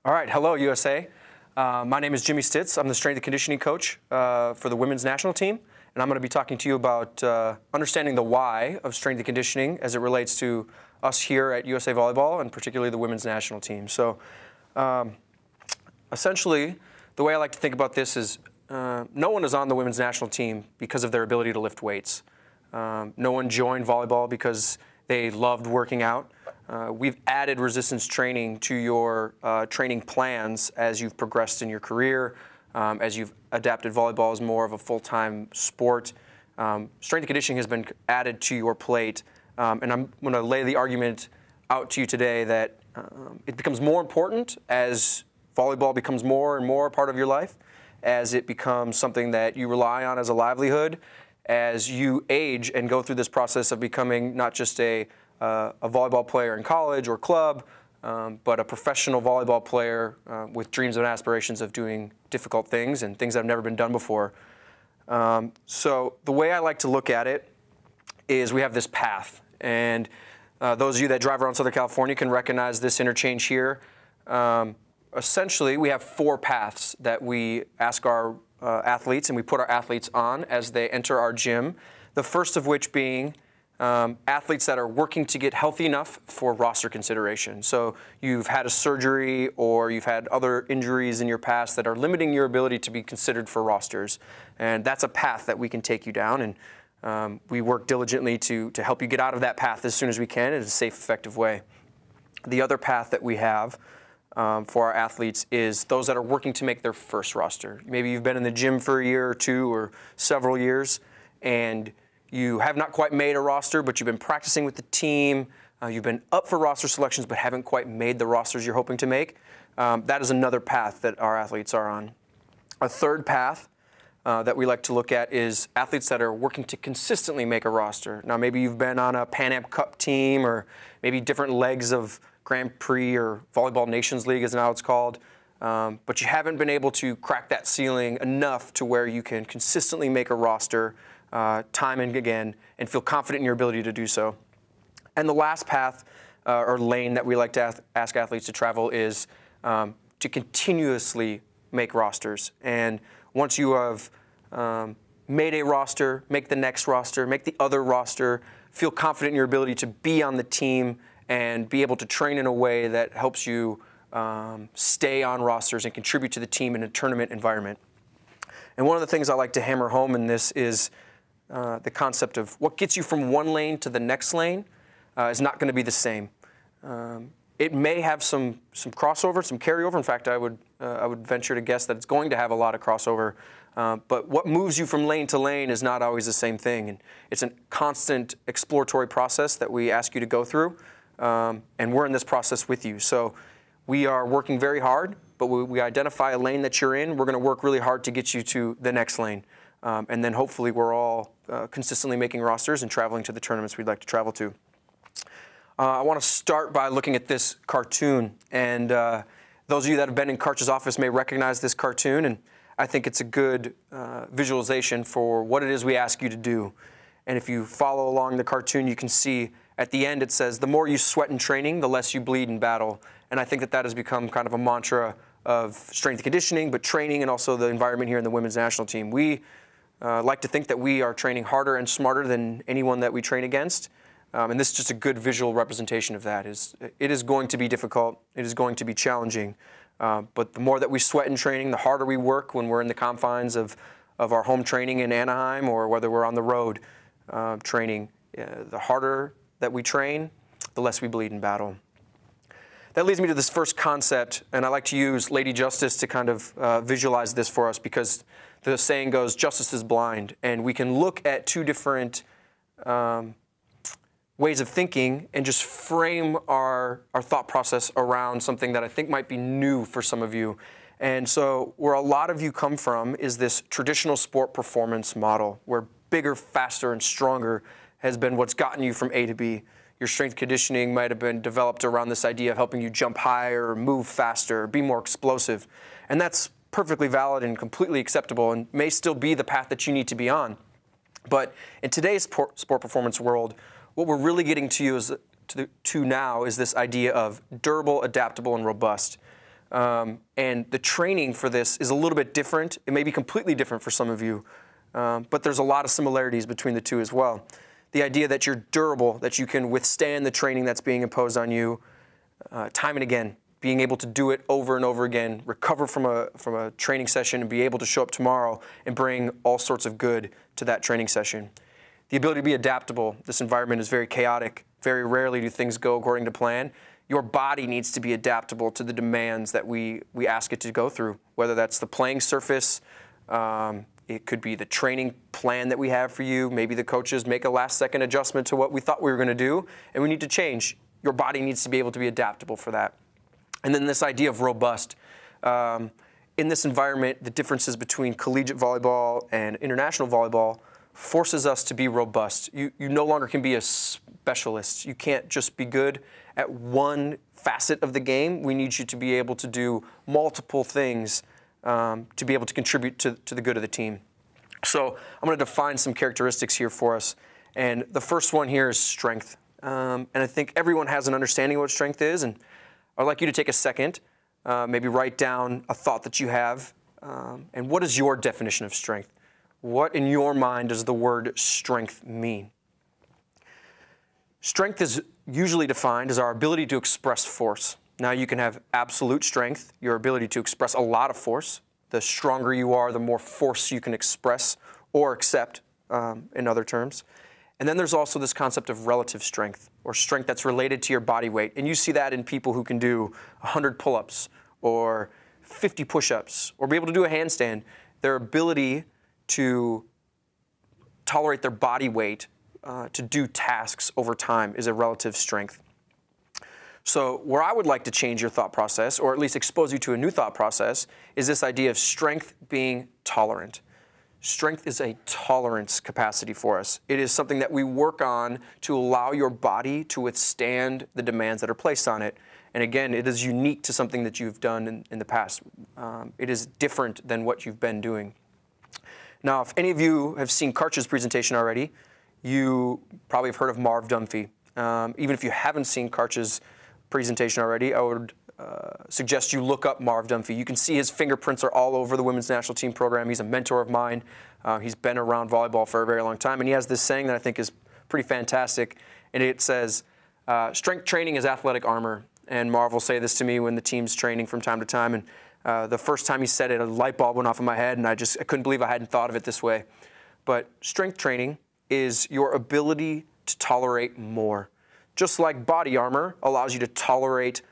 All right, hello USA. My name is Jimmy Stitz. I'm the strength and conditioning coach for the women's national team, and I'm going to be talking to you about understanding the why of strength and conditioning as it relates to us here at USA Volleyball and particularly the women's national team. So essentially, the way I like to think about this is no one is on the women's national team because of their ability to lift weights. No one joined volleyball because they loved working out. We've added resistance training to your training plans as you've progressed in your career, as you've adapted volleyball as more of a full-time sport. Strength and conditioning has been added to your plate, and I'm going to lay the argument out to you today that it becomes more important as volleyball becomes more and more a part of your life, as it becomes something that you rely on as a livelihood, as you age and go through this process of becoming not just a volleyball player in college or club, but a professional volleyball player with dreams and aspirations of doing difficult things and things that have never been done before. So the way I like to look at it is we have this path. And those of you that drive around Southern California can recognize this interchange here. Essentially, we have four paths that we ask our athletes and we put our athletes on as they enter our gym. The first of which being athletes that are working to get healthy enough for roster consideration. So you've had a surgery or you've had other injuries in your past that are limiting your ability to be considered for rosters. And that's a path that we can take you down, and we work diligently to help you get out of that path as soon as we can in a safe, effective way. The other path that we have for our athletes is those that are working to make their first roster. Maybe you've been in the gym for a year or two or several years, and you have not quite made a roster, but you've been practicing with the team. You've been up for roster selections, but haven't quite made the rosters you're hoping to make. That is another path that our athletes are on. A third path that we like to look at is athletes that are working to consistently make a roster. Now, maybe you've been on a Pan Am Cup team or maybe different legs of Grand Prix or Volleyball Nations League is now it's called. But you haven't been able to crack that ceiling enough to where you can consistently make a roster time and again, and feel confident in your ability to do so. And the last path or lane that we like to ask athletes to travel is to continuously make rosters. And once you have made a roster, make the next roster, make the other roster, feel confident in your ability to be on the team and be able to train in a way that helps you stay on rosters and contribute to the team in a tournament environment. And one of the things I like to hammer home in this is the concept of what gets you from one lane to the next lane is not going to be the same. It may have some crossover, some carryover. In fact, I would venture to guess that it's going to have a lot of crossover. But what moves you from lane to lane is not always the same thing. And it's a constant exploratory process that we ask you to go through. And we're in this process with you. So we are working very hard, but we identify a lane that you're in. We're going to work really hard to get you to the next lane. And then hopefully we're all consistently making rosters and traveling to the tournaments we'd like to travel to. I want to start by looking at this cartoon. And those of you that have been in Karch's office may recognize this cartoon. And I think it's a good visualization for what it is we ask you to do. And if you follow along the cartoon, you can see at the end it says, the more you sweat in training, the less you bleed in battle. And I think that that has become kind of a mantra of strength and conditioning, but training and also the environment here in the women's national team. We like to think that we are training harder and smarter than anyone that we train against. And this is just a good visual representation of that. It is going to be difficult. It is going to be challenging. But the more that we sweat in training, the harder we work when we're in the confines of our home training in Anaheim or whether we're on the road training. The harder that we train, the less we bleed in battle. That leads me to this first concept, and I like to use Lady Justice to kind of visualize this for us because the saying goes, justice is blind, and we can look at two different ways of thinking and just frame our thought process around something that I think might be new for some of you. And so where a lot of you come from is this traditional sport performance model where bigger, faster, and stronger has been what's gotten you from A to B. Your strength conditioning might have been developed around this idea of helping you jump higher, move faster, be more explosive. And that's perfectly valid and completely acceptable and may still be the path that you need to be on. But in today's sport performance world, what we're really getting to now is this idea of durable, adaptable, and robust. And the training for this is a little bit different. It may be completely different for some of you, but there's a lot of similarities between the two as well. The idea that you're durable, that you can withstand the training that's being imposed on you time and again, being able to do it over and over again, recover from a training session and be able to show up tomorrow and bring all sorts of good to that training session. The ability to be adaptable. This environment is very chaotic. Very rarely do things go according to plan. Your body needs to be adaptable to the demands that we ask it to go through, whether that's the playing surface, it could be the training plan that we have for you. Maybe the coaches make a last-second adjustment to what we thought we were going to do, and we need to change. Your body needs to be able to be adaptable for that. And then this idea of robust. In this environment, the differences between collegiate volleyball and international volleyball forces us to be robust. You no longer can be a specialist. You can't just be good at one facet of the game. We need you to be able to do multiple things to be able to contribute to the good of the team. So I'm going to define some characteristics here for us. And the first one here is strength. And I think everyone has an understanding of what strength is. And I'd like you to take a second, maybe write down a thought that you have. And what is your definition of strength? What in your mind does the word strength mean? Strength is usually defined as our ability to express force. Now you can have absolute strength, your ability to express a lot of force. The stronger you are, the more force you can express or accept, in other terms. And then there's also this concept of relative strength, or strength that's related to your body weight. And you see that in people who can do 100 pull-ups or 50 push-ups or be able to do a handstand. Their ability to tolerate their body weight to do tasks over time is a relative strength. So where I would like to change your thought process, or at least expose you to a new thought process, is this idea of strength being tolerant. Strength is a tolerance capacity for us. It is something that we work on to allow your body to withstand the demands that are placed on it. And again, it is unique to something that you've done in the past. It is different than what you've been doing. Now, if any of you have seen Karch's presentation already, you probably have heard of Marv Dunphy. Even if you haven't seen Karch's presentation already, I would suggest you look up Marv Dunphy. You can see his fingerprints are all over the women's national team program. He's a mentor of mine. He's been around volleyball for a very long time, and he has this saying that I think is pretty fantastic, and it says, strength training is athletic armor. And Marv will say this to me when the team's training from time to time, and the first time he said it, a light bulb went off in my head, and I couldn't believe I hadn't thought of it this way. But strength training is your ability to tolerate more. Just like body armor allows you to tolerate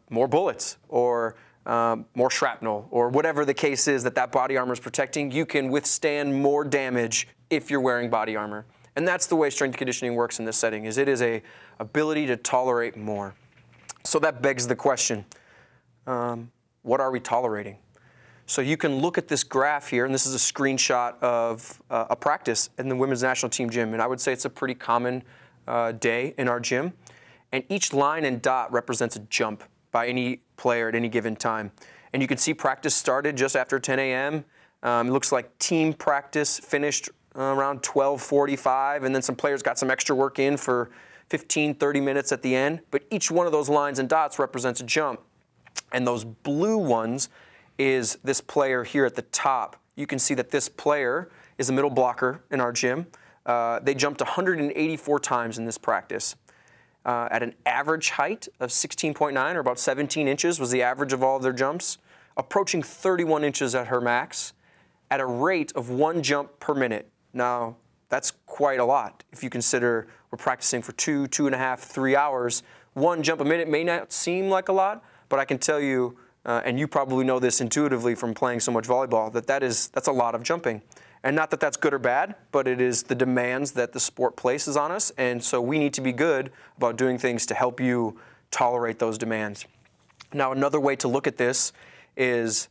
more bullets or more shrapnel or whatever the case is that body armor is protecting, you can withstand more damage if you're wearing body armor. And that's the way strength conditioning works in this setting, is it is a ability to tolerate more. So that begs the question, what are we tolerating? So you can look at this graph here, and this is a screenshot of a practice in the women's national team gym. And I would say it's a pretty common day in our gym. And each line and dot represents a jump by any player at any given time. And you can see practice started just after 10 a.m. It looks like team practice finished around 12:45, and then some players got some extra work in for 15, 30 minutes at the end. But each one of those lines and dots represents a jump. And those blue ones is this player here at the top. You can see that this player is a middle blocker in our gym. They jumped 184 times in this practice. At an average height of 16.9, or about 17 inches was the average of all of their jumps, approaching 31 inches at her max, at a rate of 1 jump per minute. Now, that's quite a lot. If you consider we're practicing for 2.5, 3 hours, 1 jump a minute may not seem like a lot, but I can tell you, and you probably know this intuitively from playing so much volleyball, that's a lot of jumping. And not that that's good or bad, but it is the demands that the sport places on us, and so we need to be good about doing things to help you tolerate those demands. Now, another way to look at this is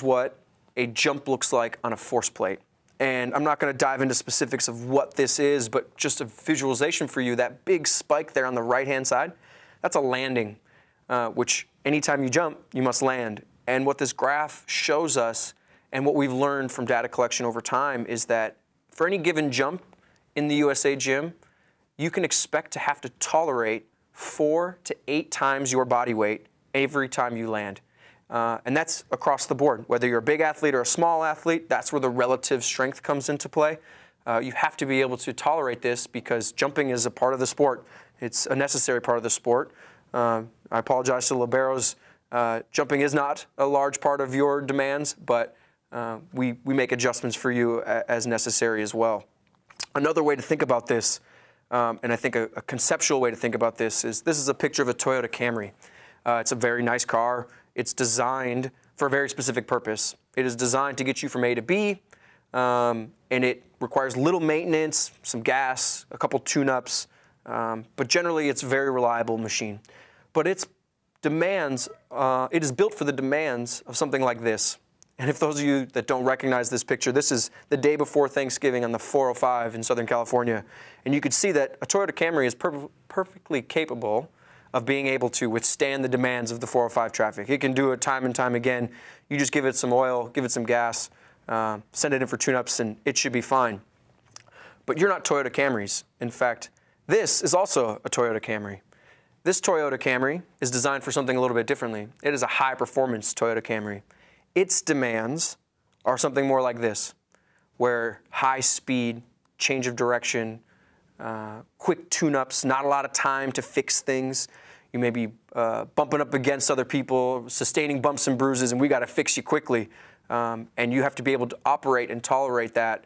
what a jump looks like on a force plate. And I'm not going to dive into specifics of what this is, but just a visualization for you, that big spike there on the right-hand side, that's a landing, which anytime you jump, you must land. And what this graph shows us, and what we've learned from data collection over time, is that for any given jump in the USA gym, you can expect to have to tolerate 4 to 8 times your body weight every time you land. And that's across the board. Whether you're a big athlete or a small athlete, that's where the relative strength comes into play. You have to be able to tolerate this because jumping is a part of the sport. It's a necessary part of the sport. I apologize to liberos. Jumping is not a large part of your demands, but we make adjustments for you as necessary as well. Another way to think about this, and I think a conceptual way to think about this is a picture of a Toyota Camry. It's a very nice car. It's designed for a very specific purpose. It is designed to get you from A to B, and it requires little maintenance, some gas, a couple tune-ups, but generally it's a very reliable machine. But its demands, it is built for the demands of something like this. And if those of you that don't recognize this picture, this is the day before Thanksgiving on the 405 in Southern California. And you could see that a Toyota Camry is perfectly capable of being able to withstand the demands of the 405 traffic. It can do it time and time again. You just give it some oil, give it some gas, send it in for tune-ups, and it should be fine. But you're not Toyota Camrys. In fact, this is also a Toyota Camry. This Toyota Camry is designed for something a little bit differently. It is a high-performance Toyota Camry. Its demands are something more like this, where high speed, change of direction, quick tune-ups, not a lot of time to fix things. You may be bumping up against other people, sustaining bumps and bruises, and we got to fix you quickly. And you have to be able to operate and tolerate that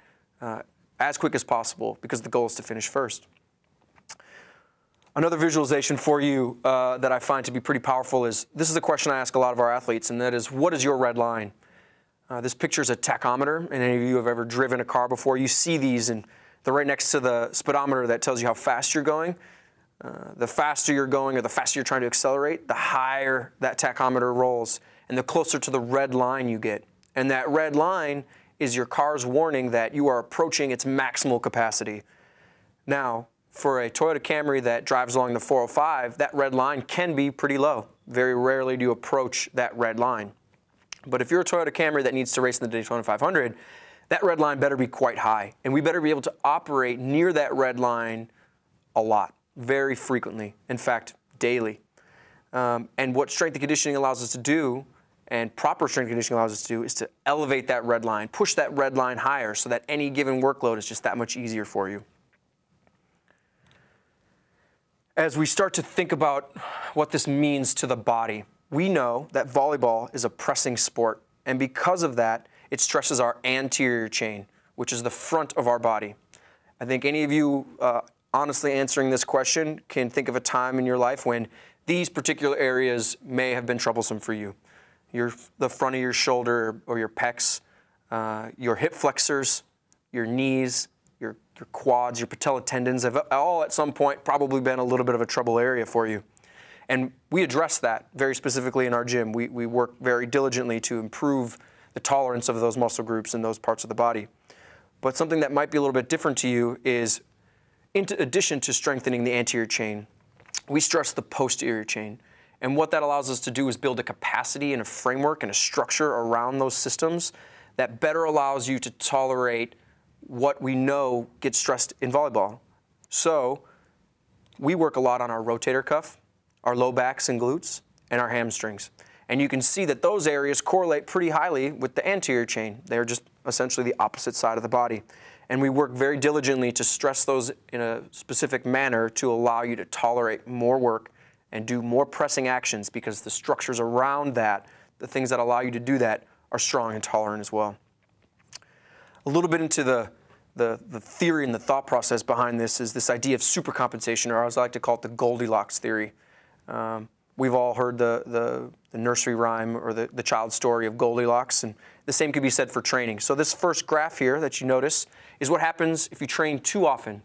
as quick as possible because the goal is to finish first. Another visualization for you that I find to be pretty powerful is, this is a question I ask a lot of our athletes, and that is, what is your red line? This picture is a tachometer, and any of you have ever driven a car before, you see these, and they're right next to the speedometer that tells you how fast you're going. The faster you're going or the faster you're trying to accelerate, the higher that tachometer rolls, and the closer to the red line you get. And that red line is your car's warning that you are approaching its maximal capacity. Now, for a Toyota Camry that drives along the 405, that red line can be pretty low. Very rarely do you approach that red line. But if you're a Toyota Camry that needs to race in the Daytona 500, that red line better be quite high. And we better be able to operate near that red line a lot, very frequently, in fact, daily. And what strength and conditioning allows us to do, and proper strength and conditioning allows us to do, is to elevate that red line, push that red line higher so that any given workload is just that much easier for you. As we start to think about what this means to the body, we know that volleyball is a pressing sport. And because of that, it stresses our anterior chain, which is the front of our body. I think any of you honestly answering this question can think of a time in your life when these particular areas may have been troublesome for you. The front of your shoulder or your pecs, your hip flexors, your knees, your quads, your patella tendons have all at some point probably been a little bit of a trouble area for you. And we address that very specifically in our gym. We work very diligently to improve the tolerance of those muscle groups and those parts of the body. But something that might be a little bit different to you is, in addition to strengthening the anterior chain, we stress the posterior chain. And what that allows us to do is build a capacity and a framework and a structure around those systems that better allows you to tolerate what we know gets stressed in volleyball. So we work a lot on our rotator cuff, our low backs and glutes, and our hamstrings. And you can see that those areas correlate pretty highly with the anterior chain. They're just essentially the opposite side of the body. And we work very diligently to stress those in a specific manner to allow you to tolerate more work and do more pressing actions, because the structures around that, the things that allow you to do that, are strong and tolerant as well. A little bit into the theory and the thought process behind this is this idea of supercompensation, or as I like to call it, the Goldilocks theory. We've all heard the nursery rhyme or the child story of Goldilocks, and the same could be said for training. So this first graph here that you notice is what happens if you train too often.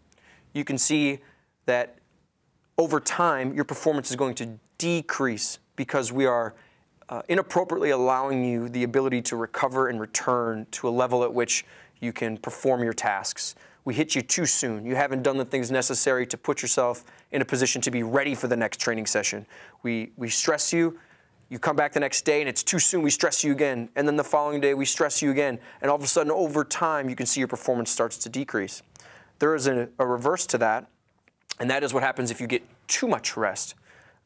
You can see that over time your performance is going to decrease because we are inappropriately allowing you the ability to recover and return to a level at which you can perform your tasks. We hit you too soon. You haven't done the things necessary to put yourself in a position to be ready for the next training session. We stress you, you come back the next day and it's too soon, we stress you again. And then the following day we stress you again. And all of a sudden over time you can see your performance starts to decrease. There is a reverse to that, and that is what happens if you get too much rest.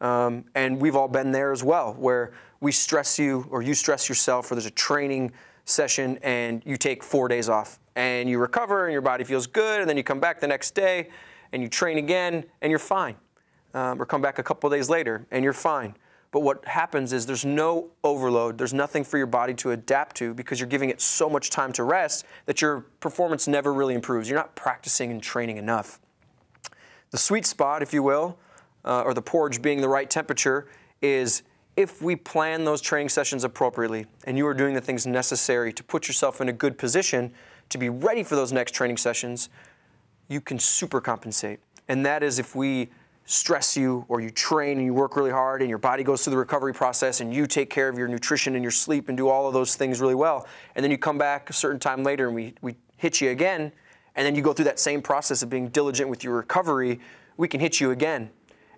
And we've all been there as well, where we stress you or you stress yourself, or there's a training session and you take 4 days off and you recover and your body feels good, and then you come back the next day and you train again and you're fine. Or come back a couple of days later and you're fine. But what happens is there's no overload. There's nothing for your body to adapt to because you're giving it so much time to rest that your performance never really improves. You're not practicing and training enough. The sweet spot, if you will, or the porridge being the right temperature, is if we plan those training sessions appropriately and you are doing the things necessary to put yourself in a good position to be ready for those next training sessions, you can super compensate. And that is if we stress you or you train and you work really hard and your body goes through the recovery process and you take care of your nutrition and your sleep and do all of those things really well. And then you come back a certain time later and we hit you again, and then you go through that same process of being diligent with your recovery, we can hit you again.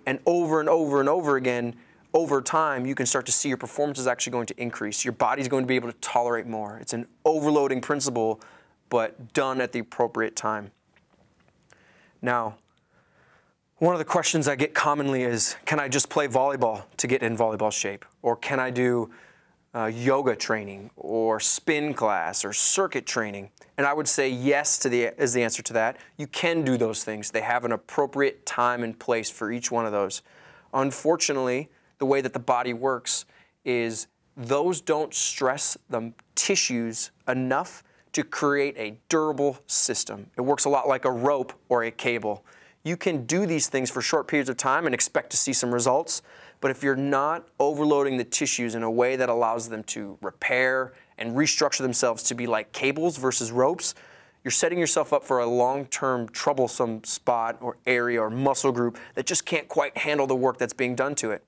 And over and over and over again, over time, you can start to see your performance is actually going to increase. Your body's going to be able to tolerate more. It's an overloading principle, but done at the appropriate time. Now, one of the questions I get commonly is, can I just play volleyball to get in volleyball shape? Or can I do yoga training or spin class or circuit training? And I would say yes is the answer to that. You can do those things. They have an appropriate time and place for each one of those. Unfortunately, the way that the body works is those don't stress the tissues enough to create a durable system. It works a lot like a rope or a cable. You can do these things for short periods of time and expect to see some results, but if you're not overloading the tissues in a way that allows them to repair and restructure themselves to be like cables versus ropes, you're setting yourself up for a long-term troublesome spot or area or muscle group that just can't quite handle the work that's being done to it.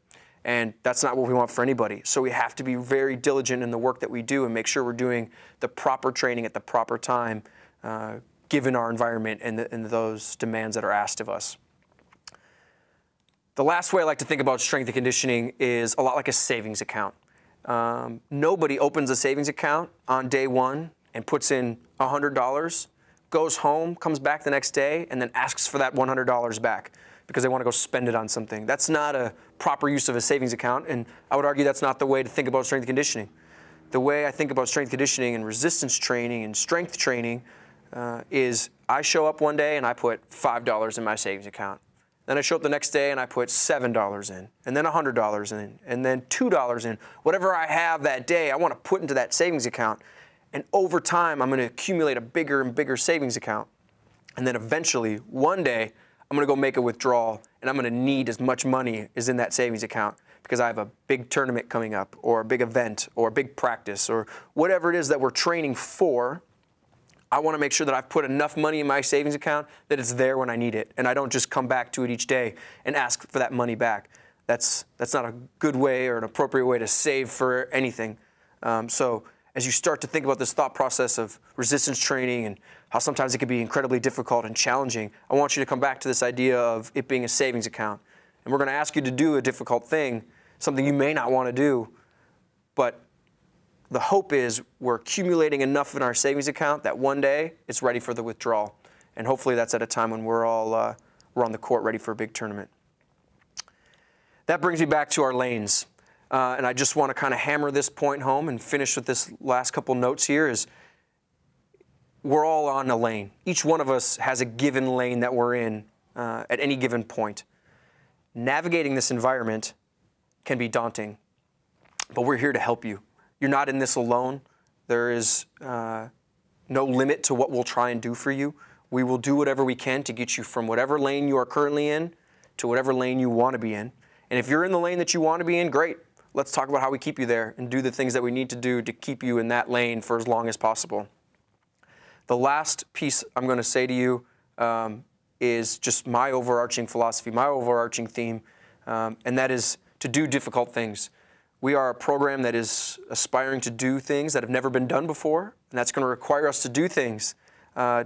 And that's not what we want for anybody. So we have to be very diligent in the work that we do and make sure we're doing the proper training at the proper time, given our environment and those demands that are asked of us. The last way I like to think about strength and conditioning is a lot like a savings account. Nobody opens a savings account on day one and puts in $100, goes home, comes back the next day, and then asks for that $100 back because they want to go spend it on something. That's not a proper use of a savings account, and I would argue that's not the way to think about strength and conditioning. The way I think about strength conditioning and resistance training and strength training is I show up one day and I put $5 in my savings account. Then I show up the next day and I put $7 in, and then $100 in, and then $2 in. Whatever I have that day, I want to put into that savings account. And over time, I'm going to accumulate a bigger and bigger savings account. And then eventually, one day, I'm going to go make a withdrawal, and I'm going to need as much money as in that savings account because I have a big tournament coming up, or a big event, or a big practice, or whatever it is that we're training for. I want to make sure that I've put enough money in my savings account that it's there when I need it, and I don't just come back to it each day and ask for that money back. That's not a good way or an appropriate way to save for anything. So as you start to think about this thought process of resistance training and how sometimes it can be incredibly difficult and challenging, I want you to come back to this idea of it being a savings account. And we're going to ask you to do a difficult thing, something you may not want to do, but the hope is we're accumulating enough in our savings account that one day it's ready for the withdrawal. And hopefully that's at a time when we're all we're on the court ready for a big tournament. That brings me back to our lanes. And I just want to kind of hammer this point home and finish with this last couple notes here is we're all on a lane. Each one of us has a given lane that we're in at any given point. Navigating this environment can be daunting, but we're here to help you. You're not in this alone. There is no limit to what we'll try and do for you. We will do whatever we can to get you from whatever lane you are currently in to whatever lane you want to be in. And if you're in the lane that you want to be in, great. Let's talk about how we keep you there and do the things that we need to do to keep you in that lane for as long as possible. The last piece I'm going to say to you is just my overarching philosophy, my overarching theme, and that is to do difficult things. We are a program that is aspiring to do things that have never been done before, and that's going to require us to do things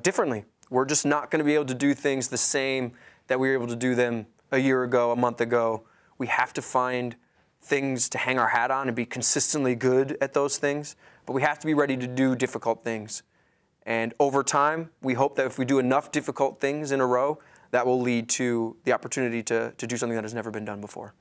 differently. We're just not going to be able to do things the same that we were able to do them a year ago, a month ago. We have to find things to hang our hat on and be consistently good at those things, but we have to be ready to do difficult things. And over time, we hope that if we do enough difficult things in a row, that will lead to the opportunity to do something that has never been done before.